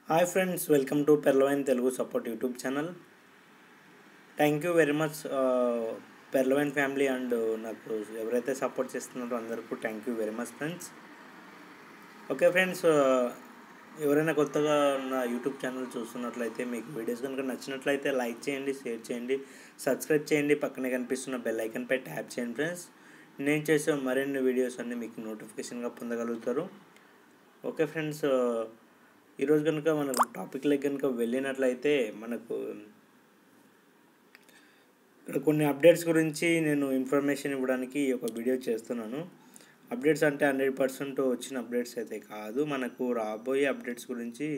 Hi friends, welcome to Pearlvine Telugu support YouTube channel. Thank you very much Pearlvine family and నాకు ఎవరైతే support చేస్తున్నారో అందరికీ thank you very much friends. Okay friends, ఎవరైనా కొత్తగా నా YouTube channel చూస్తున్నట్లయితే మీకు వీడియోస్ కనుక నచ్చినట్లయితే లైక్ చేయండి, షేర్ చేయండి, సబ్స్క్రైబ్ చేయండి, పక్కనే కనిపిస్తున్న బెల్ ఐకన్పై ట్యాప్ చేయండి ఫ్రెండ్స్. నేను చేసే మరిన్ని వీడియోస్ అన్నీ మీకు నోటిఫికేషన్గా పొందగలుగుతారు. ఓకే ఫ్రెండ్స్, ఈరోజు కనుక మనకు టాపిక్లోకి కనుక వెళ్ళినట్లయితే మనకు ఇక్కడ కొన్ని అప్డేట్స్ గురించి నేను ఇన్ఫర్మేషన్ ఇవ్వడానికి ఒక వీడియో చేస్తున్నాను. అప్డేట్స్ అంటే 100% వచ్చిన అప్డేట్స్ అయితే కాదు, మనకు రాబోయే అప్డేట్స్ గురించి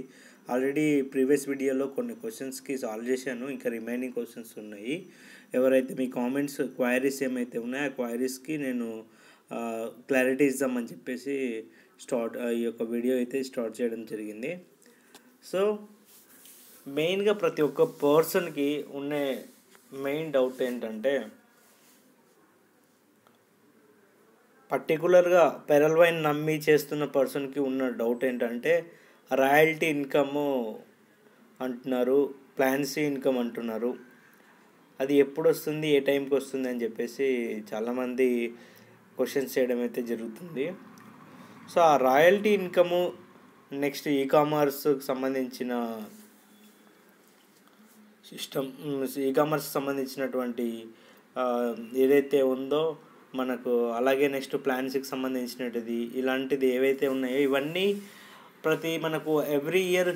ఆల్రెడీ ప్రీవియస్ వీడియోలో కొన్ని క్వశ్చన్స్కి సాల్వ్ చేశాను. ఇంకా రిమైనింగ్ క్వశ్చన్స్ ఉన్నాయి. ఎవరైతే మీ కామెంట్స్ క్వైరీస్ ఏమైతే ఉన్నాయో ఆ క్వైరీస్కి నేను క్లారిటీ ఇద్దామని చెప్పేసి ఈ యొక్క వీడియో అయితే స్టార్ట్ చేయడం జరిగింది. సో మెయిన్గా ప్రతి ఒక్క పర్సన్కి ఉండే మెయిన్ డౌట్ ఏంటంటే, పర్టికులర్గా పెరల్వైన్ నమ్మి చేస్తున్న పర్సన్కి ఉన్న డౌట్ ఏంటంటే, రాయల్టీ ఇన్కమ్ అంటున్నారు, ప్లాన్సీ ఇన్కమ్ అంటున్నారు. అది ఎప్పుడు వస్తుంది, ఏ టైంకి వస్తుంది అని చెప్పేసి చాలామంది క్వశ్చన్స్ చేయడం అయితే జరుగుతుంది. సో ఆ రాయల్టీ ఇన్కము నెక్స్ట్ ఈకామర్స్కి సంబంధించిన సిస్టమ్, ఈకామర్స్కి సంబంధించినటువంటి ఏదైతే ఉందో మనకు, అలాగే నెక్స్ట్ ప్లాన్స్కి సంబంధించినది ఇలాంటిది ఏవైతే ఉన్నాయో ఇవన్నీ మనకు ఎవ్రీ ఇయర్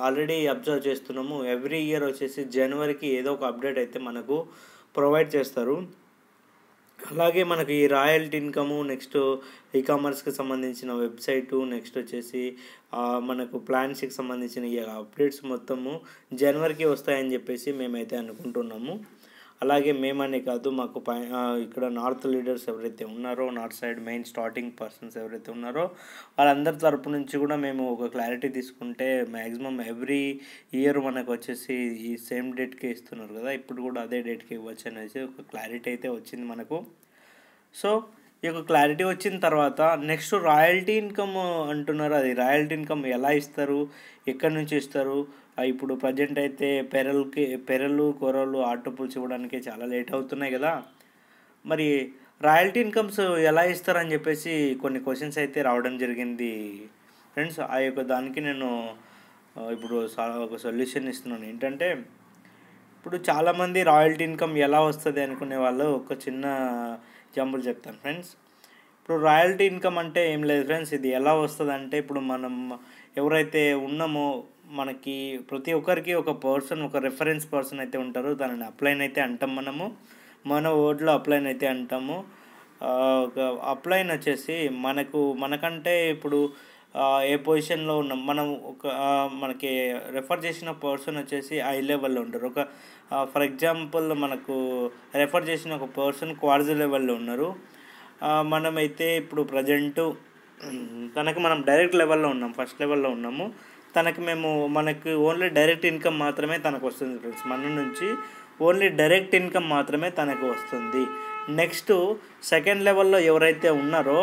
ఆల్రెడీ అబ్జర్వ్ చేస్తున్నాము. ఎవ్రీ ఇయర్ వచ్చేసి జనవరికి ఏదో ఒక అప్డేట్ అయితే మనకు ప్రొవైడ్ చేస్తారు. అలాగే మనకు ఈ రాయల్టీ ఇన్కము, నెక్స్ట్ ఈకామర్స్కి సంబంధించిన వెబ్సైటు, నెక్స్ట్ వచ్చేసి మనకు ప్లాన్స్కి సంబంధించిన ఈ అప్డేట్స్ మొత్తము జనవరికి వస్తాయని చెప్పేసి మేమైతే అనుకుంటున్నాము. అలాగే మేమనే కాదు, మాకు ఇక్కడ నార్త్ లీడర్స్ ఎవరైతే ఉన్నారో, north side main starting persons ఎవరైతే ఉన్నారో వాళ్ళందరి తరపు నుంచి కూడా మేము ఒక క్లారిటీ తీసుకుంటే, మ్యాక్సిమం ఎవ్రీ ఇయర్ మనకు వచ్చేసి ఈ సేమ్ డేట్కి ఇస్తున్నారు కదా, ఇప్పుడు కూడా అదే డేట్కి ఇవ్వచ్చు అనేసి ఒక క్లారిటీ అయితే వచ్చింది మనకు. సో ఈ యొక్క క్లారిటీ వచ్చిన తర్వాత నెక్స్ట్ రాయల్టీ ఇన్కమ్ అంటున్నారు. అది రాయల్టీ ఇన్కమ్ ఎలా ఇస్తారు, ఎక్కడి నుంచి ఇస్తారు? ఇప్పుడు ప్రజెంట్ అయితే పెరలు, కొరలు, ఆటోపుల్స్ ఇవ్వడానికి చాలా లేట్ అవుతున్నాయి కదా, మరి రాయల్టీ ఇన్కమ్స్ ఎలా ఇస్తారని చెప్పేసి కొన్ని క్వశ్చన్స్ అయితే రావడం జరిగింది ఫ్రెండ్స్. ఆ యొక్క దానికి నేను ఇప్పుడు ఒక సొల్యూషన్ ఇస్తున్నాను. ఏంటంటే, ఇప్పుడు చాలామంది రాయల్టీ ఇన్కమ్ ఎలా వస్తుంది అనుకునే వాళ్ళు ఒక చిన్న ఎగ్జాంపుల్ చెప్తాను ఫ్రెండ్స్. ఇప్పుడు రాయల్టీ ఇన్కమ్ అంటే ఏం లేదు ఫ్రెండ్స్, ఇది ఎలా వస్తుంది అంటే, ఇప్పుడు మనం ఎవరైతే ఉన్నామో మనకి ప్రతి ఒక్కరికి ఒక రెఫరెన్స్ పర్సన్ అయితే ఉంటారు. దానిని అప్లైన్ అయితే అంటాం మనము, మన వర్డ్లో అప్లైన్ అయితే అంటాము. ఒక అప్లైన్ వచ్చేసి మనకంటే ఇప్పుడు ఏ పొజిషన్లో ఉన్నాం మనం, మనకి రెఫర్ చేసిన పర్సన్ వచ్చేసి హై లెవెల్లో ఉంటారు. ఫర్ ఎగ్జాంపుల్ మనకు రెఫర్ చేసిన ఒక పర్సన్ క్వార్జ్ లెవెల్లో ఉన్నారు. మనమైతే ఇప్పుడు ప్రజెంటు తనకి మనం డైరెక్ట్ లెవెల్లో ఉన్నాం, ఫస్ట్ లెవెల్లో ఉన్నాము. మనకు ఓన్లీ డైరెక్ట్ ఇన్కమ్ మాత్రమే తనకు వస్తుంది ఫ్రెండ్స్. మన నుంచి ఓన్లీ డైరెక్ట్ ఇన్కమ్ మాత్రమే తనకు వస్తుంది. నెక్స్ట్ సెకండ్ లెవెల్లో ఎవరైతే ఉన్నారో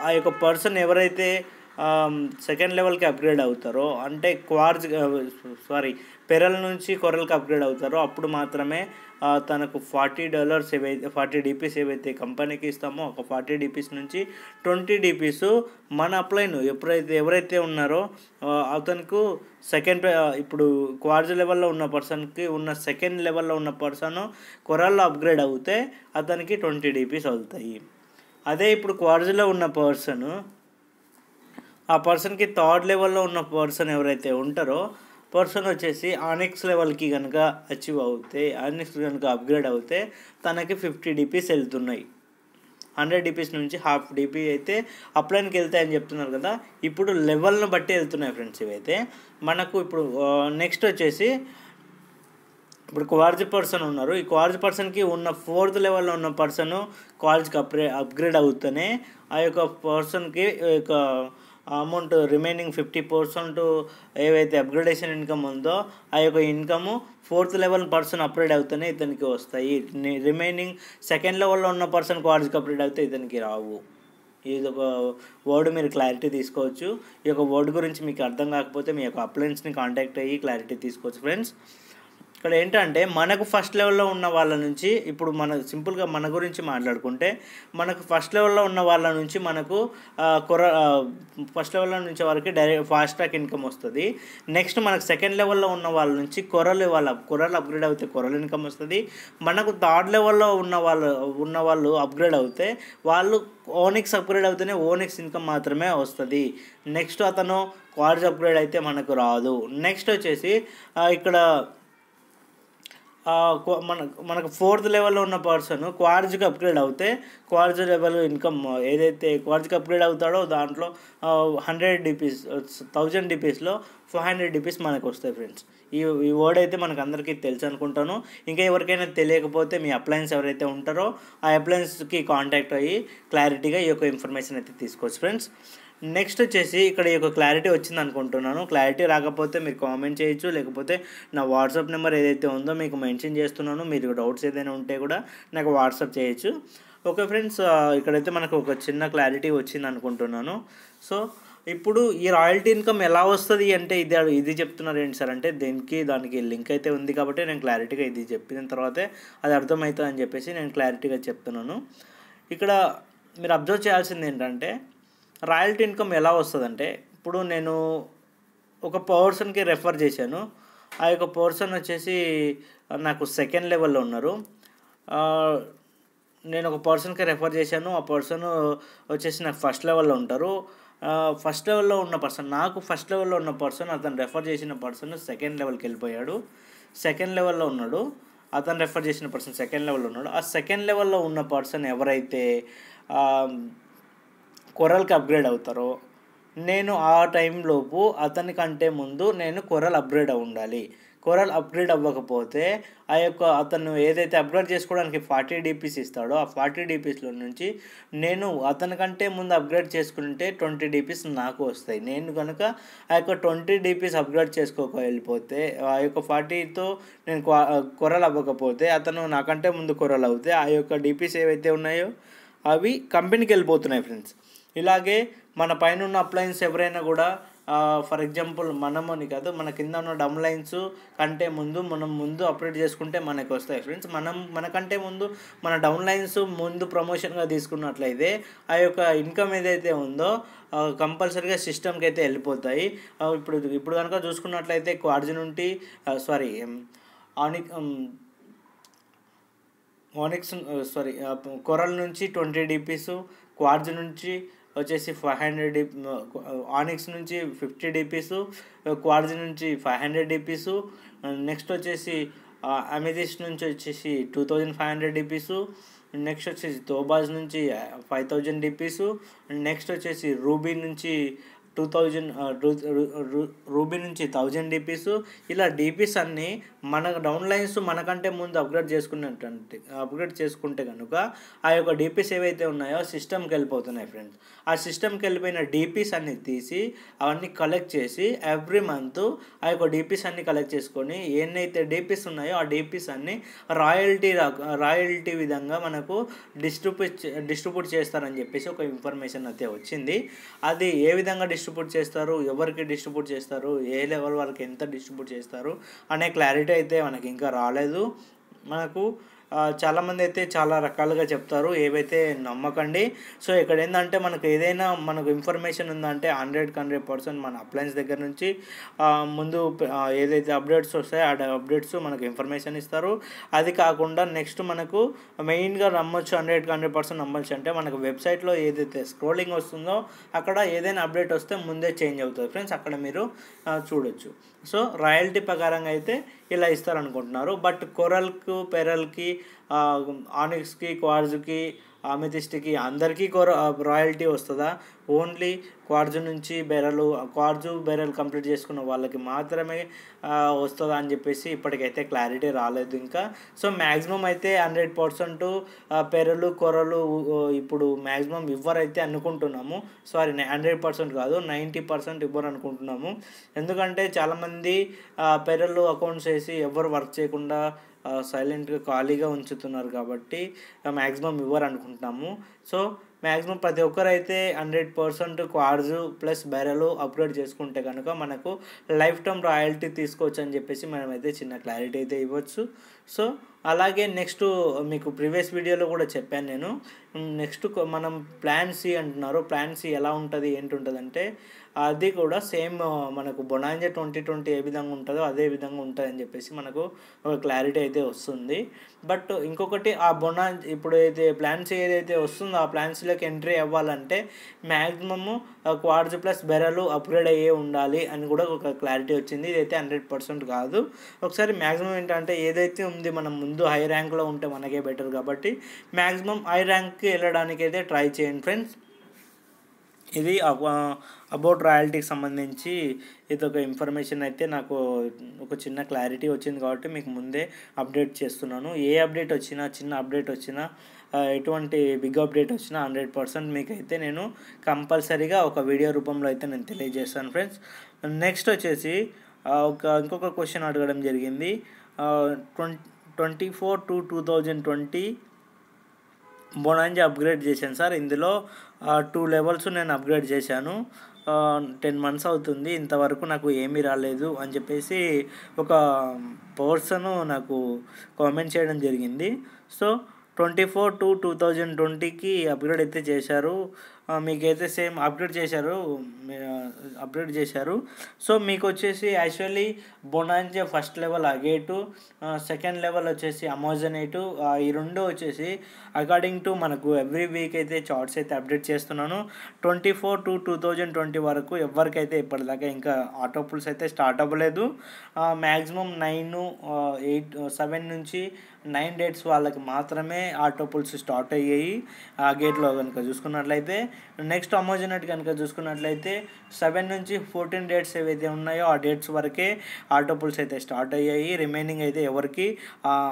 ఆ యొక్క పర్సన్ ఎవరైతే సెకండ్ లెవెల్కి అప్గ్రేడ్ అవుతారో, అంటే పెరల్ నుంచి కొరల్కి అప్గ్రేడ్ అవుతారో, అప్పుడు మాత్రమే తనకు $40 DPs ఏవైతే కంపెనీకి ఇస్తామో ఒక 40 DPs నుంచి 20 DPs మన అప్లైన్ ఎవరైతే ఉన్నారో అతనికి ఇప్పుడు క్వార్జ్ లెవెల్లో ఉన్న పర్సన్కి ఉన్న సెకండ్ లెవెల్లో ఉన్న పర్సన్ కొరల్లో అప్గ్రేడ్ అవుతే అతనికి 20 DPs అవుతాయి. అదే ఇప్పుడు క్వార్జ్లో ఉన్న ఆ పర్సన్కి థర్డ్ లెవెల్లో ఉన్న పర్సన్ ఎవరైతే ఉంటారో పర్సన్ వచ్చేసి ఆనిక్స్ లెవెల్కి కనుక అచీవ్ అవుతే, ఆనిక్స్ కనుక అప్గ్రేడ్ అవుతే తనకి 50 DPs వెళ్తున్నాయి. 100 DPs నుంచి ½ DP అయితే అప్లైన్కి వెళ్తాయని చెప్తున్నారు కదా. ఇప్పుడు లెవెల్ని బట్టి వెళ్తున్నాయి ఫ్రెండ్స్ ఇవైతే మనకు. ఇప్పుడు నెక్స్ట్ వచ్చేసి ఇప్పుడు క్వార్జ్ పర్సన్ ఉన్నారు. ఈ క్వార్జ్ పర్సన్కి ఉన్న 4th లెవెల్లో ఉన్న పర్సన్ క్వార్జ్కి అప్గ్రేడ్ అవుతూనే ఆ యొక్క పర్సన్కి అమౌంట్ రిమైనింగ్ 50% ఏవైతే అప్గ్రేడేషన్ ఇన్కమ్ ఉందో ఆ యొక్క income 4th level person upgrade అవుతూనే ఇతనికి వస్తాయి. రిమైనింగ్ సెకండ్ లెవెల్లో ఉన్న పర్సన్ క్వార్జ్కి అప్గ్రేడ్ అవుతే ఇతనికి రావు. ఇది ఒక వర్డ్ మీరు క్లారిటీ తీసుకోవచ్చు. ఈ యొక్క వర్డ్ గురించి మీకు అర్థం కాకపోతే మీ యొక్క అప్లయన్స్ని కాంటాక్ట్ అయ్యి క్లారిటీ తీసుకోవచ్చు ఫ్రెండ్స్. ఇక్కడ ఏంటంటే మనకు ఫస్ట్ లెవెల్లో ఉన్న వాళ్ళ నుంచి ఇప్పుడు మన సింపుల్గా మన గురించి మాట్లాడుకుంటే మనకు ఫస్ట్ లెవెల్లో ఉన్న వాళ్ళ నుంచి మనకు ఫస్ట్ లెవెల్లో నుంచి వరకు డైరెక్ట్ ఫాస్ట్ ట్రాక్ ఇన్కమ్ వస్తుంది. నెక్స్ట్ మనకు సెకండ్ లెవెల్లో ఉన్న వాళ్ళ నుంచి కొరలు అప్గ్రేడ్ అవుతే కొరలు ఇన్కమ్ వస్తుంది. మనకు థర్డ్ లెవెల్లో ఉన్న వాళ్ళు అప్గ్రేడ్ అవుతే వాళ్ళు ఓనిక్స్ అప్గ్రేడ్ అవుతేనే ఓనిక్స్ ఇన్కమ్ మాత్రమే వస్తుంది. నెక్స్ట్ అతను క్వార్ట్జ్ అప్గ్రేడ్ అయితే మనకు రాదు. నెక్స్ట్ వచ్చేసి ఇక్కడ మనకు ఫోర్త్ లెవెల్లో ఉన్న పర్సన్ క్వార్ట్జ్కి అప్గ్రేడ్ అవుతే క్వార్ట్జ్ లెవెల్ ఇన్కమ్ ఏదైతే క్వార్ట్జ్కి అప్గ్రేడ్ అవుతాడో దాంట్లో 100 DPs 1000 DPsలో 500 DPs మనకు వస్తాయి ఫ్రెండ్స్. ఈ వర్డ్ అయితే మనకు అందరికీ తెలుసు అనుకుంటాను. ఇంకా ఎవరికైనా తెలియకపోతే మీ అప్లయన్స్ ఎవరైతే ఉంటారో ఆ అప్లయన్స్కి కాంటాక్ట్ అయ్యి క్లారిటీగా ఈ యొక్క ఇన్ఫర్మేషన్ అయితే తీసుకోవచ్చు ఫ్రెండ్స్. నెక్స్ట్ వచ్చేసి ఇక్కడ ఈ యొక్క క్లారిటీ వచ్చింది అనుకుంటున్నాను. క్లారిటీ రాకపోతే మీరు కామెంట్ చేయొచ్చు, లేకపోతే నా వాట్సాప్ నెంబర్ ఏదైతే ఉందో మీకు మెన్షన్ చేస్తున్నాను. మీరు డౌట్స్ ఏదైనా ఉంటే కూడా నాకు వాట్సాప్ చేయొచ్చు. ఓకే ఫ్రెండ్స్, ఇక్కడైతే మనకు ఒక చిన్న క్లారిటీ వచ్చింది అనుకుంటున్నాను. సో ఇప్పుడు ఈ రాయల్టీ ఇన్కమ్ ఎలా వస్తుంది అంటే ఇది చెప్తున్నారు ఏంటి సార్ అంటే దానికి లింక్ అయితే ఉంది కాబట్టి నేను క్లారిటీగా ఇది చెప్పిన తర్వాతే అది అర్థమవుతుంది అని చెప్పేసి నేను క్లారిటీగా చెప్తున్నాను. ఇక్కడ మీరు అబ్జర్వ్ చేయాల్సింది ఏంటంటే రాయల్టీ ఇన్కమ్ ఎలా వస్తుందంటే ఇప్పుడు నేను ఒక పర్సన్కి రెఫర్ చేశాను. ఆ యొక్క పర్సన్ వచ్చేసి నాకు సెకండ్ లెవెల్లో ఉన్నారు. నేను ఒక పర్సన్కి రెఫర్ చేశాను. ఆ పర్సన్ వచ్చేసి నాకు ఫస్ట్ లెవెల్లో ఉంటారు. ఫస్ట్ లెవెల్లో ఉన్న పర్సన్ నాకు ఫస్ట్ లెవెల్లో ఉన్న పర్సన్ అతను రెఫర్ చేసిన పర్సన్ సెకండ్ లెవెల్కి వెళ్ళిపోయాడు. సెకండ్ లెవెల్లో ఉన్నాడు. అతను రెఫర్ చేసిన పర్సన్ సెకండ్ లెవెల్లో ఉన్నాడు. ఆ సెకండ్ లెవెల్లో ఉన్న పర్సన్ ఎవరైతే కొరల్కి అప్గ్రేడ్ అవుతారో నేను ఆ టైంలోపు అతనికంటే ముందు నేను కొరల్ అప్గ్రేడ్ ఉండాలి. కొరల్ అప్గ్రేడ్ అవ్వకపోతే అతను ఏదైతే అప్గ్రేడ్ చేసుకోవడానికి 40 DPs ఇస్తాడో ఆ 40 DPsలో నుంచి నేను అతనికంటే ముందు అప్గ్రేడ్ చేసుకుంటే 20 DPs నాకు వస్తాయి. నేను కనుక ఆ యొక్క 20 DPs అప్గ్రేడ్ వెళ్ళిపోతే ఆ యొక్క 40తో నేను కొరల్ అవ్వకపోతే అతను నాకంటే ముందు కొరల్ అవుతే ఆ యొక్క DPs ఏవైతే ఉన్నాయో అవి కంపెనీకి వెళ్ళిపోతున్నాయి ఫ్రెండ్స్. ఇలాగే మన పైన ఉన్న అప్లయన్స్ ఎవరైనా కూడా ఫర్ ఎగ్జాంపుల్ మనమని కాదు, మన కింద ఉన్న డమ్ లైన్స్ కంటే మనం ముందు అప్డేట్ చేసుకుంటే మనకు వస్తాయి ఫ్రెండ్స్. మనకంటే ముందు మన డౌన్ లైన్స్ ముందు ప్రమోషన్గా తీసుకున్నట్లయితే ఆ యొక్క ఇన్కమ్ ఏదైతే ఉందో కంపల్సరీగా సిస్టమ్కి అయితే వెళ్ళిపోతాయి. ఇప్పుడు కనుక చూసుకున్నట్లయితే క్వార్ట్జ్ నుండి కొరల్ నుంచి 20 DPs, క్వార్ట్జ్ నుంచి వచ్చేసి 500 ఆనిక్స్ నుంచి 50 DPs, క్వార్ట్జ్ నుంచి 500 DPs, నెక్స్ట్ వచ్చేసి అమెథిస్ట్ నుంచి వచ్చేసి 2500 DPs, నెక్స్ట్ వచ్చేసి తోబాజ్ నుంచి 5000 DPs, నెక్స్ట్ వచ్చేసి రూబీ నుంచి 1000 DPs. ఇలా DPs అన్నీ మన డౌన్ లైన్స్ మనకంటే ముందు అప్గ్రేడ్ చేసుకుంటే కనుక ఆ యొక్క DPs ఏవైతే ఉన్నాయో సిస్టమ్కి వెళ్ళిపోతున్నాయి ఫ్రెండ్స్. ఆ సిస్టమ్కి వెళ్ళిపోయిన DPs అన్ని తీసి అవన్నీ కలెక్ట్ చేసి ఎవ్రీ మంత్ ఆ యొక్క DPs అన్ని కలెక్ట్ చేసుకొని ఎన్నైతే DPs ఉన్నాయో ఆ DPs అన్ని రాయల్టీ విధంగా మనకు డిస్ట్రిబ్యూట్ చేస్తారని చెప్పేసి ఒక ఇన్ఫర్మేషన్ అయితే వచ్చింది. అది ఏ విధంగా డిస్ట్రిబ్యూట్ చేస్తారు, ఎవరికి డిస్ట్రిబ్యూట్ చేస్తారు, ఏ లెవెల్ వరకు ఎంత డిస్ట్రిబ్యూట్ చేస్తారు అనే క్లారిటీ అయితే మనకి ఇంకా రాలేదు. మనకు చాలామంది అయితే చాలా రకాలుగా చెప్తారు, ఏవైతే నమ్మకండి. సో ఇక్కడ ఏంటంటే మనకు ఇన్ఫర్మేషన్ ఉందంటే 100% మన అప్లయన్స్ దగ్గర నుంచి ముందు ఏదైతే అప్డేట్స్ వస్తాయో ఆ అప్డేట్స్ మనకు ఇన్ఫర్మేషన్ ఇస్తారు. అది కాకుండా నెక్స్ట్ మనకు మెయిన్గా నమ్మొచ్చు 100% నమ్మొచ్చు అంటే మనకు వెబ్సైట్లో ఏదైతే స్క్రోలింగ్ వస్తుందో అక్కడ ఏదైనా అప్డేట్ వస్తే ముందే చేంజ్ అవుతుంది ఫ్రెండ్స్, అక్కడ మీరు చూడొచ్చు. సో రాయల్టీ ప్రకారంగా అయితే ఇలా ఇస్తారనుకుంటున్నారు. బట్ కొరల్కు, పెరల్కి, ఆనిక్స్కి, క్వార్ట్జ్కి, అమెథిస్ట్కి అందరికీ రాయల్టీ వస్తుందా? ఓన్లీ క్వార్ట్జ్ నుంచి క్వార్ట్జ్ బెరల్ కంప్లీట్ చేసుకున్న వాళ్ళకి మాత్రమే వస్తుందా అని చెప్పేసి ఇప్పటికైతే క్లారిటీ రాలేదు ఇంకా. సో మ్యాక్సిమం అయితే 100% పెరలు, కొరలు ఇప్పుడు మ్యాక్సిమం ఇవ్వరైతే అనుకుంటున్నాము. 100% కాదు, 90% ఇవ్వరు అనుకుంటున్నాము. ఎందుకంటే చాలామంది పెరలు అకౌంట్స్ వేసి ఎవరు వర్క్ చేయకుండా సైలెంట్గా ఖాళీగా ఉంచుతున్నారు కాబట్టి మ్యాక్సిమం ఇవ్వరు అనుకుంటున్నాము. సో మ్యాక్సిమం ప్రతి ఒక్కరైతే 100% క్వార్ట్జ్ ప్లస్ బెరలు అప్గ్రేడ్ చేసుకుంటే కనుక మనకు లైఫ్ టైమ్ రాయల్టీ తీసుకోవచ్చు అని చెప్పేసి మనమైతే చిన్న క్లారిటీ అయితే ఇవ్వచ్చు. సో అలాగే నెక్స్ట్ మీకు ప్రీవియస్ వీడియోలో కూడా చెప్పాను నేను. నెక్స్ట్ మనం ప్లాన్ సి అంటున్నారు. ప్లాన్ సి ఎలా ఉంటుంది ఏంటి ఉంటుంది అంటే అది కూడా సేమ్ మనకు బొనాంజా 2020 ఏ విధంగా ఉంటుందో అదే విధంగా ఉంటుంది అని చెప్పేసి మనకు ఒక క్లారిటీ అయితే వస్తుంది. బట్ ఇంకొకటి ఆ ఇప్పుడు అయితే ప్లాన్స్ ఏదైతే వస్తుందో ఆ ప్లాన్స్లోకి ఎంట్రీ అవ్వాలంటే మ్యాక్సిమము క్వార్ట్జ్ ప్లస్ బెరలు అప్గ్రేడ్ అయ్యే ఉండాలి అని కూడా ఒక క్లారిటీ వచ్చింది. ఇదైతే 100% కాదు. ఒకసారి మ్యాక్సిమం ఏంటంటే ఏదైతే ఉంది మనం ముందు హై ర్యాంక్లో ఉంటే మనకే బెటర్ కాబట్టి మ్యాక్సిమం హై ర్యాంక్కి వెళ్ళడానికి అయితే ట్రై చేయండి ఫ్రెండ్స్. ఇది అబౌట్ రాయల్టీకి సంబంధించి ఇది ఒక ఇన్ఫర్మేషన్ అయితే నాకు ఒక చిన్న క్లారిటీ వచ్చింది కాబట్టి మీకు ముందే అప్డేట్ చేస్తున్నాను. ఏ అప్డేట్ వచ్చినా చిన్న అప్డేట్ వచ్చినా ఎటువంటి బిగ్ అప్డేట్ వచ్చినా 100% మీకైతే నేను కంపల్సరీగా ఒక వీడియో రూపంలో అయితే నేను తెలియజేస్తాను ఫ్రెండ్స్. నెక్స్ట్ వచ్చేసి ఇంకొక క్వశ్చన్ అడగడం జరిగింది. 24/2/2020 బొనాంజా అప్గ్రేడ్ చేశాను సార్. ఇందులో 2 లెవెల్స్ నేను అప్గ్రేడ్ చేశాను. 10 months అవుతుంది, ఇంతవరకు నాకు ఏమీ రాలేదు అని చెప్పేసి ఒక పర్సన్ నాకు కామెంట్ చేయడం జరిగింది. సో 24/2/2020కి అప్గ్రేడ్ అయితే చేశారు. మీకైతే సేమ్ అప్గ్రేడ్ చేశారు. సో మీకు వచ్చేసి యాక్చువల్లీ బొనాంజా ఫస్ట్ లెవెల్ అగేటు, సెకండ్ లెవెల్ వచ్చేసి అమెజానైటు, ఈ రెండు వచ్చేసి అకార్డింగ్ టు మనకు ఎవ్రీ వీక్ అయితే చార్ట్స్ అయితే అప్డేట్ చేస్తున్నాను. 24/2/2020 వరకు ఎవరికైతే ఇప్పటిదాకా ఇంకా ఆటోపుల్స్ అయితే స్టార్ట్ అవ్వలేదు. మ్యాక్సిమం 7 నుంచి 9 డేట్స్ వాళ్ళకి మాత్రమే ఆటోపుల్స్ స్టార్ట్ అయ్యాయి ఆ గేట్లో కనుక చూసుకున్నట్లయితే. నెక్స్ట్ అమెజానైట్ కనుక చూసుకున్నట్లయితే 7 నుంచి 14 డేట్స్ ఏవైతే ఉన్నాయో ఆ డేట్స్ వరకే ఆటోపుల్స్ అయితే స్టార్ట్ అయ్యాయి. రిమైనింగ్ అయితే ఎవరికి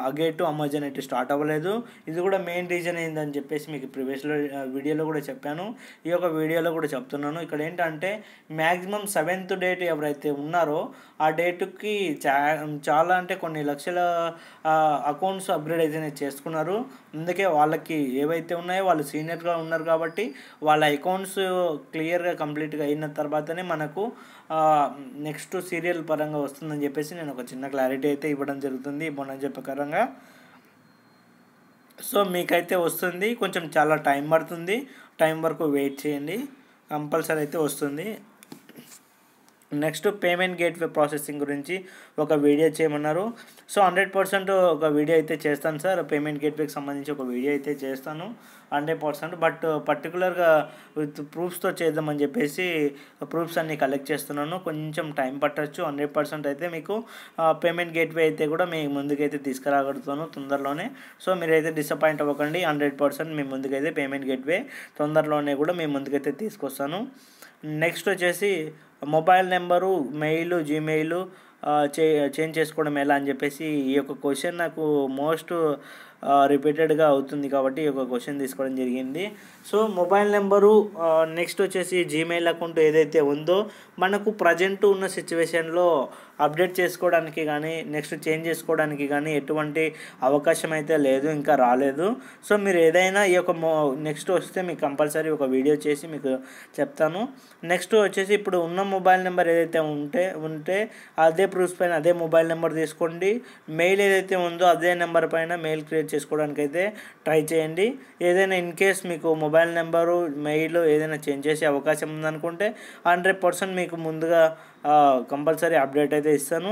అగేటు అమెజానైట్ స్టార్ట్ అవ్వలేదు. ఇది కూడా మెయిన్ రీజన్ ఏందని చెప్పేసి మీకు ప్రీవియస్లో వీడియోలో కూడా చెప్పాను, ఈ యొక్క వీడియోలో కూడా చెప్తున్నాను. ఇక్కడ ఏంటంటే మ్యాక్సిమం 7th డేట్ ఎవరైతే ఉన్నారో ఆ డేట్కి చాలా అంటే కొన్ని లక్షల అకౌంట్స్ అప్గ్రేడ్ అయితే చేసుకున్నారు. అందుకే వాళ్ళకి ఏవైతే ఉన్నాయో వాళ్ళు సీనియర్గా ఉన్నారు కాబట్టి వాళ్ళ అకౌంట్స్ క్లియర్గా కంప్లీట్గా అయిన తర్వాతనే మనకు నెక్స్ట్ సీరియల్ పరంగా వస్తుందని చెప్పేసి నేను ఒక చిన్న క్లారిటీ అయితే ఇవ్వడం జరుగుతుంది బొనాంజా ప్రకారంగా. సో మీకైతే వస్తుంది, కొంచెం చాలా టైం పడుతుంది, టైం వరకు వెయిట్ చేయండి, కంపల్సరీ అయితే వస్తుంది. నెక్స్ట్ పేమెంట్ గేట్వే ప్రాసెసింగ్ గురించి ఒక వీడియో చేయమన్నారు. సో 100% ఒక వీడియో అయితే చేస్తాను సార్. పేమెంట్ గేట్వేకి సంబంధించి ఒక వీడియో అయితే చేస్తాను 100%. బట్ పర్టికులర్గా విత్ ప్రూఫ్స్తో చేద్దామని చెప్పేసి ప్రూఫ్స్ అన్నీ కలెక్ట్ చేస్తున్నాను. కొంచెం టైం పట్టచ్చు. 100% అయితే మీకు పేమెంట్ గేట్వే అయితే కూడా మీ ముందుకైతే తీసుకురాగలుగుతాను తొందరలోనే. సో మీరైతే డిసప్పాయింట్ అవ్వకండి. 100% మీ ముందుకైతే పేమెంట్ గేట్వే తొందరలోనే కూడా మీ ముందుకైతే తీసుకొస్తాను. నెక్స్ట్ వచ్చేసి mobile number, mail, Gmail change చేసుకోవడం ఎలా అని చెప్పేసి ఈ యొక్క క్వశ్చన్ నాకు మోస్ట్ రిపీటెడ్గా అవుతుంది కాబట్టి ఈ యొక్క క్వశ్చన్ తీసుకోవడం జరిగింది. సో మొబైల్ నెంబరు, నెక్స్ట్ వచ్చేసి జీమెయిల్ అకౌంట్ ఏదైతే ఉందో మనకు ప్రజెంట్ ఉన్న సిచ్యువేషన్లో అప్డేట్ చేసుకోవడానికి కానీ నెక్స్ట్ చేంజ్ చేసుకోవడానికి కానీ ఎటువంటి అవకాశం అయితే లేదు, ఇంకా రాలేదు. సో మీరు ఏదైనా ఈ యొక్క నెక్స్ట్ వస్తే మీకు కంపల్సరీ ఒక వీడియో చేసి మీకు చెప్తాను. నెక్స్ట్ వచ్చేసి ఇప్పుడు ఉన్న మొబైల్ నెంబర్ ఏదైతే ఉంటే అదే ప్రూఫ్స్ పైన అదే మొబైల్ నెంబర్ తీసుకోండి. మెయిల్ ఏదైతే ఉందో అదే నెంబర్ పైన మెయిల్ క్రియేట్ చేసుకోవడానికి అయితే ట్రై చేయండి. ఏదైనా ఇన్ కేస్ మీకు మొబైల్ నెంబరు, మెయిల్ ఏదైనా చేంజ్ చేసే అవకాశం ఉందనుకుంటే 100% మీకు ముందుగా కంపల్సరీ అప్డేట్ అయితే ఇస్తాను.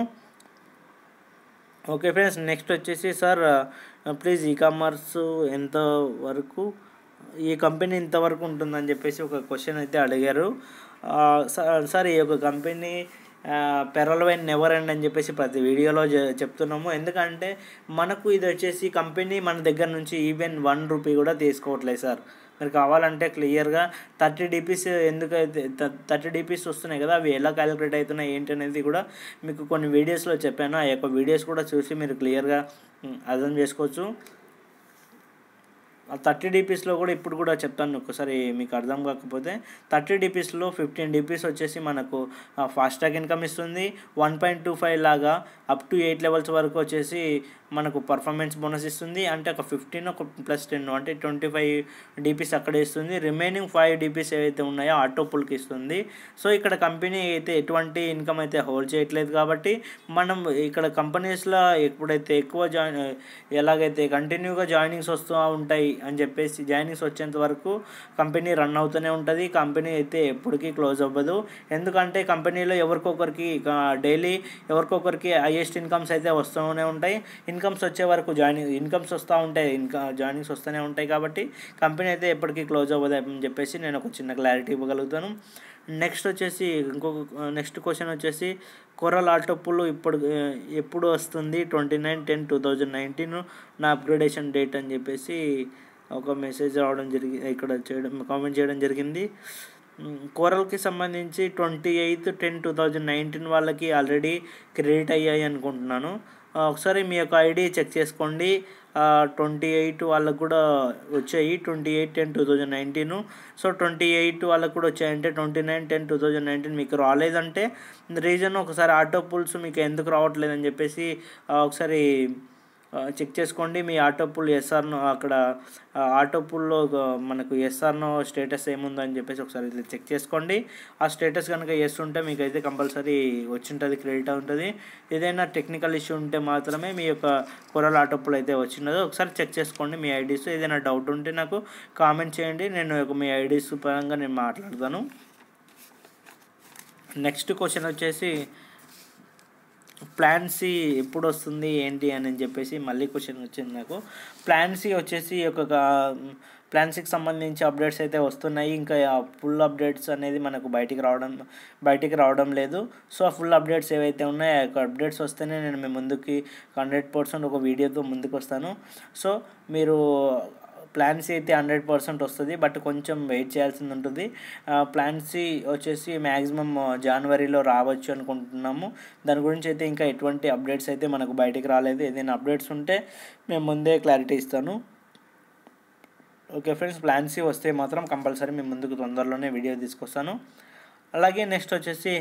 ఓకే ఫ్రెండ్స్, నెక్స్ట్ వచ్చేసి సార్ ప్లీజ్ ఈ-కామర్స్ ఎంతవరకు, ఈ కంపెనీ ఇంతవరకు ఉంటుందని చెప్పేసి ఒక క్వశ్చన్ అయితే అడిగారు. సార్ ఈ యొక్క కంపెనీ పెరల్వైన్ నెవర్ ఎండ్ అని చెప్పేసి ప్రతి వీడియోలో చెప్తున్నాము. ఎందుకంటే మనకు ఇది వచ్చేసి కంపెనీ మన దగ్గర నుంచి ఈవెన్ 1 రూపీ కూడా తీసుకోవట్లేదు సార్. మీరు కావాలంటే క్లియర్గా 30 DPs ఎందుకైతే 30 DPs వస్తున్నాయి కదా, అవి ఎలా క్యాలిక్యులేట్ అవుతున్నాయి ఏంటి అనేది కూడా మీకు కొన్ని వీడియోస్లో చెప్పాను. ఆ యొక్క వీడియోస్ కూడా చూసి మీరు క్లియర్గా అర్థం చేసుకోవచ్చు. 30 DPsలో కూడా ఇప్పుడు కూడా చెప్తాను, ఒకసారి మీకు అర్థం కాకపోతే. 30 DPsలో 15 DPs వచ్చేసి మనకు ఫాస్ట్ ట్రాక్ ఇన్కమ్ ఇస్తుంది. 1.25 లాగా అప్ టు 8 లెవెల్స్ వరకు వచ్చేసి మనకు పర్ఫార్మెన్స్ బోనస్ ఇస్తుంది. అంటే ఒక 15 ఒక +10 అంటే 25 DPs అక్కడే ఇస్తుంది. రిమైనింగ్ 5 DPs ఏవైతే ఉన్నాయో ఆటో పుల్కి ఇస్తుంది. సో ఇక్కడ కంపెనీ అయితే ఎటువంటి ఇన్కమ్ అయితే హోల్డ్ చేయట్లేదు కాబట్టి మనం ఇక్కడ కంపెనీస్లో ఎప్పుడైతే ఎక్కువ ఎలాగైతే కంటిన్యూగా జాయినింగ్స్ వస్తూ ఉంటాయి అని చెప్పేసి జాయినింగ్స్ వచ్చేంత వరకు కంపెనీ రన్ అవుతూనే ఉంటుంది. కంపెనీ అయితే ఎప్పటికీ క్లోజ్ అవ్వదు. ఎందుకంటే కంపెనీలో ఎవరికొకరికి డైలీ ఎవరికొకరికి హైయెస్ట్ ఇన్కమ్స్ అయితే వస్తూనే ఉంటాయి. ఇన్కమ్స్ వచ్చే వరకు ఇన్కమ్స్ వస్తూ ఉంటాయి, జాయినింగ్స్ వస్తూనే ఉంటాయి కాబట్టి కంపెనీ అయితే ఎప్పటికీ క్లోజ్ అవ్వదు అని చెప్పేసి నేను ఒక చిన్న క్లారిటీ ఇవ్వగలుగుతాను. నెక్స్ట్ క్వశ్చన్ వచ్చేసి కొరల్ ఆటో పుల్ ఎప్పుడు వస్తుంది? 29/10/2019 నా అప్గ్రేడేషన్ డేట్ అని చెప్పేసి ఒక మెసేజ్ రావడం ఇక్కడ కామెంట్ చేయడం జరిగింది. కోరల్కి సంబంధించి 28/10/2019 వాళ్ళకి ఆల్రెడీ క్రెడిట్ అయ్యాయి అనుకుంటున్నాను. ఒకసారి మీ యొక్క ఐడి చెక్ చేసుకోండి. 28 వాళ్ళకు కూడా వచ్చాయి 28/10/2019. సో 28 వాళ్ళకు కూడా వచ్చాయంటే 29/10/2019 మీకు రాలేదంటే రీజన్ ఒకసారి ఆటో పుల్స్ మీకు ఎందుకు రావట్లేదని చెప్పేసి ఒకసారి చెక్ చేసుకోండి. మీ ఆటో పుల్ ఎస్ఆర్నో అక్కడ ఆటో పుల్లో మనకు ఎస్ఆర్నో స్టేటస్ ఏముందో అని చెప్పేసి ఒకసారి చెక్ చేసుకోండి. ఆ స్టేటస్ కనుక ఎస్ ఉంటే మీకు అయితే కంపల్సరీ వచ్చింటుంది, క్రెడిట్ ఉంటుంది. ఏదైనా టెక్నికల్ ఇష్యూ ఉంటే మాత్రమే మీ యొక్క కొరల్ ఆటో పుల్ అయితే వచ్చినదో ఒకసారి చెక్ చేసుకోండి. మీ ఐడీస్ ఏదైనా డౌట్ ఉంటే నాకు కామెంట్ చేయండి, నేను మీ ఐడీస్ పరంగా నేను మాట్లాడతాను. నెక్స్ట్ క్వశ్చన్ వచ్చేసి ప్లాన్ సి ఎప్పుడు వస్తుంది ఏంటి అని చెప్పేసి మళ్ళీ క్వశ్చన్ వచ్చింది నాకు. ప్లాన్ సి వచ్చేసి ఒక ప్లాన్ సికి సంబంధించి అప్డేట్స్ అయితే వస్తున్నాయి. ఇంకా ఫుల్ అప్డేట్స్ అనేది మనకు బయటికి రావడం లేదు. సో ఆ ఫుల్ అప్డేట్స్ ఏవైతే ఉన్నాయో ఆ అప్డేట్స్ వస్తేనే నేను మీ ముందుకి 100% ఒక వీడియోతో ముందుకు వస్తాను. సో మీరు ప్లాన్ సి అయితే 100% వస్తుంది, బట్ కొంచెం వెయిట్ చేయాల్సి ఉంటుంది. ప్లాన్ సి వచ్చేసి మ్యాక్సిమం జనవరిలో రావచ్చు అనుకుంటున్నాము. దాని గురించి అయితే ఇంకా ఎటువంటి అప్డేట్స్ అయితే మనకు బయటికి రాలేదు. ఏదైనా అప్డేట్స్ ఉంటే మేము ముందే క్లారిటీ ఇస్తాను. ఓకే ఫ్రెండ్స్, ప్లాన్ సి వస్తే మాత్రం కంపల్సరీ మేము ముందుకు తొందరలోనే వీడియో తీసుకొస్తాను. అలాగే నెక్స్ట్ వచ్చేసి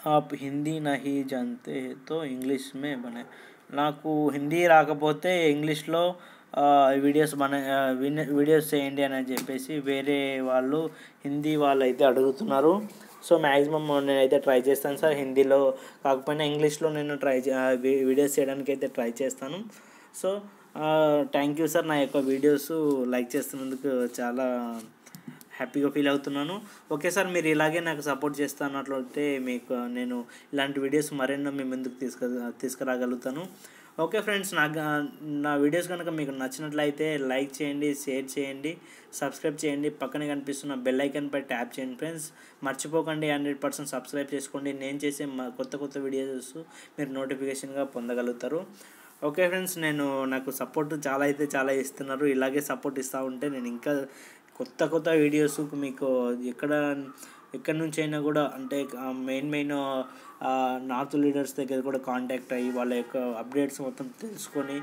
आप हिंदी नहीं जानते तो इंग्लिश में बने. నాకు హిందీ రాకపోతే ఇంగ్లీష్లో వీడియోస్ చేయండి అని చెప్పేసి వేరే వాళ్ళు హిందీ వాళ్ళు అయితే అడుగుతున్నారు. సో మ్యాక్సిమం నేనైతే ట్రై చేస్తాను సార్. హిందీలో కాకపోయినా ఇంగ్లీష్లో నేను వీడియోస్ చేయడానికి అయితే ట్రై చేస్తాను. సో థ్యాంక్ యూ సార్, నా యొక్క వీడియోస్ లైక్ చేస్తున్నందుకు చాలా హ్యాపీగా ఫీల్ అవుతున్నాను. ఓకే సార్, మీరు ఇలాగే నాకు సపోర్ట్ చేస్తున్నట్లయితే మీకు నేను ఇలాంటి వీడియోస్ మరెన్నో మీ ముందుకు తీసుకురాగలుగుతాను. ఓకే ఫ్రెండ్స్, నా వీడియోస్ కనుక మీకు నచ్చినట్లయితే లైక్ చేయండి, షేర్ చేయండి, సబ్స్క్రైబ్ చేయండి, పక్కనే కనిపిస్తున్న బెల్ ఐకాన్పై ట్యాప్ చేయండి ఫ్రెండ్స్. మర్చిపోకండి 100% సబ్స్క్రైబ్ చేసుకోండి. నేను చేసే కొత్త వీడియోస్ మీరు నోటిఫికేషన్గా పొందగలుగుతారు. ఓకే ఫ్రెండ్స్, నాకు సపోర్ట్ చాలా ఇస్తున్నారు. ఇలాగే సపోర్ట్ ఇస్తూ ఉంటే నేను ఇంకా కొత్త వీడియోస్ మీకు ఎక్కడి నుంచి అయినా కూడా అంటే మెయిన్ నార్త్ లీడర్స్ దగ్గర కూడా కాంటాక్ట్ అయ్యి వాళ్ళ యొక్క అప్డేట్స్ మొత్తం తెలుసుకొని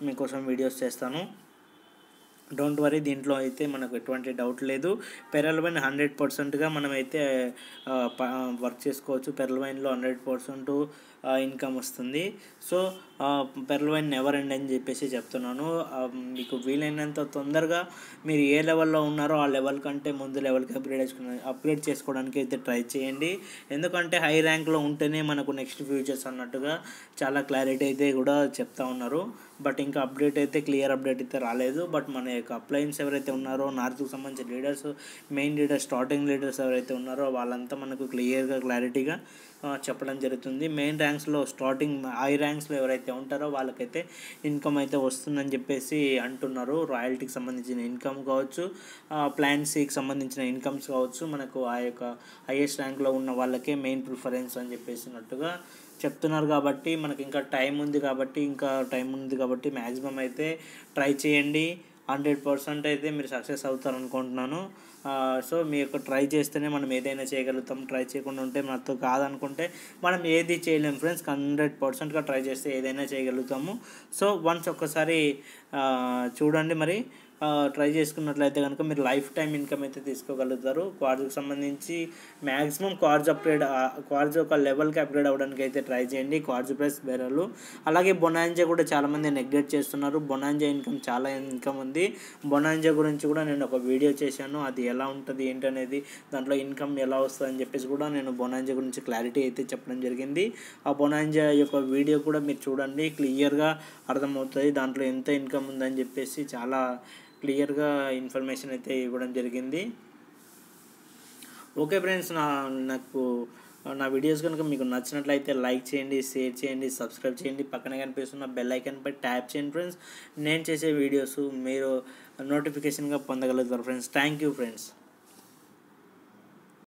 మీకోసం వీడియోస్ చేస్తాను. డోంట్ వరీ, దీంట్లో అయితే మనకు ఎటువంటి డౌట్ లేదు. పెరల్వైన్ 100%గా మనమైతే వర్క్ చేసుకోవచ్చు. పెరల్వైన్లో 100% ఇన్కమ్ వస్తుంది. సో పెరల్వైన్ నెవర్ ఎండ్ అని చెప్పేసి చెప్తున్నాను. మీకు వీలైనంత తొందరగా మీరు ఏ లెవెల్లో ఉన్నారో ఆ లెవెల్ కంటే ముందు లెవెల్కి అప్గ్రేడ్ చేసుకోవడానికి అయితే ట్రై చేయండి. ఎందుకంటే హై ర్యాంక్లో ఉంటేనే మనకు నెక్స్ట్ ఫ్యూచర్స్ అన్నట్టుగా చాలా క్లారిటీ అయితే కూడా చెప్తా ఉన్నారు. బట్ ఇంకా క్లియర్ అప్డేట్ అయితే రాలేదు. బట్ మన యొక్క అప్లయన్స్ ఎవరైతే ఉన్నారో నార్త్కు సంబంధించిన leaders, main leaders, starting leaders ఎవరైతే ఉన్నారో వాళ్ళంతా మనకు క్లారిటీగా చెప్పడం జరుగుతుంది. మెయిన్ ర్యాంక్స్లో హై ర్యాంక్స్లో ఎవరైతే ఉంటారో వాళ్ళకైతే ఇన్కమ్ అయితే వస్తుందని చెప్పేసి అంటున్నారు. రాయల్టీకి సంబంధించిన ఇన్కమ్ కావచ్చు, ప్లాన్ సికి సంబంధించిన ఇన్కమ్స్ కావచ్చు, మనకు ఆ యొక్క హైయెస్ట్ ర్యాంక్లో ఉన్న వాళ్ళకే మెయిన్ ప్రిఫరెన్స్ అని చెప్పేసినట్టుగా చెప్తున్నారు. కాబట్టి మనకి ఇంకా టైం ఉంది కాబట్టి మ్యాక్సిమం అయితే ట్రై చేయండి. 100% అయితే మీరు సక్సెస్ అవుతారు అనుకుంటున్నాను. సో మీ యొక్క ట్రై చేస్తేనే మనం ఏదైనా చేయగలుగుతాం. ట్రై చేయకుండా ఉంటే మనతో కాదనుకుంటే మనం ఏది చేయలేము ఫ్రెండ్స్. 100%గా ట్రై చేస్తే ఏదైనా చేయగలుగుతాము. సో ఒక్కసారి చూడండి. మరి ట్రై చేసుకున్నట్లయితే కనుక మీరు లైఫ్ టైం ఇన్కమ్ అయితే తీసుకోగలుగుతారు. క్వార్ట్జ్కి సంబంధించి మ్యాక్సిమం క్వార్ట్జ్ ఒక లెవెల్కి అప్గ్రేడ్ అవ్వడానికి అయితే ట్రై చేయండి. క్వార్ట్జ్ ప్లస్ బెరలు. అలాగే బొనాంజా కూడా చాలామంది నెగ్లెక్ట్ చేస్తున్నారు. బొనాంజా ఇన్కమ్ చాలా ఇన్కమ్ ఉంది. బొనాంజా గురించి కూడా నేను ఒక వీడియో చేశాను. అది ఎలా ఉంటుంది ఏంటనేది, దాంట్లో ఇన్కమ్ ఎలా వస్తుంది అని చెప్పేసి కూడా నేను బొనాంజా గురించి క్లారిటీ అయితే చెప్పడం జరిగింది. ఆ బొనాంజా యొక్క వీడియో కూడా మీరు చూడండి, క్లియర్గా అర్థమవుతుంది దాంట్లో ఎంత ఇన్కమ్ ఉందని చెప్పేసి. చాలా క్లియర్గా ఇన్ఫర్మేషన్ అయితే ఇవ్వడం జరిగింది. ఓకే ఫ్రెండ్స్, నా వీడియోస్ కనుక మీకు నచ్చినట్లయితే లైక్ చేయండి, షేర్ చేయండి, సబ్స్క్రైబ్ చేయండి. పక్కన కనిపిస్తున్న బెల్ ఐకాన్పై ట్యాప్ చేయండి ఫ్రెండ్స్. నేను చేసే వీడియోస్ మీరు నోటిఫికేషన్గా పొందగలుగుతారు ఫ్రెండ్స్. Thank you friends.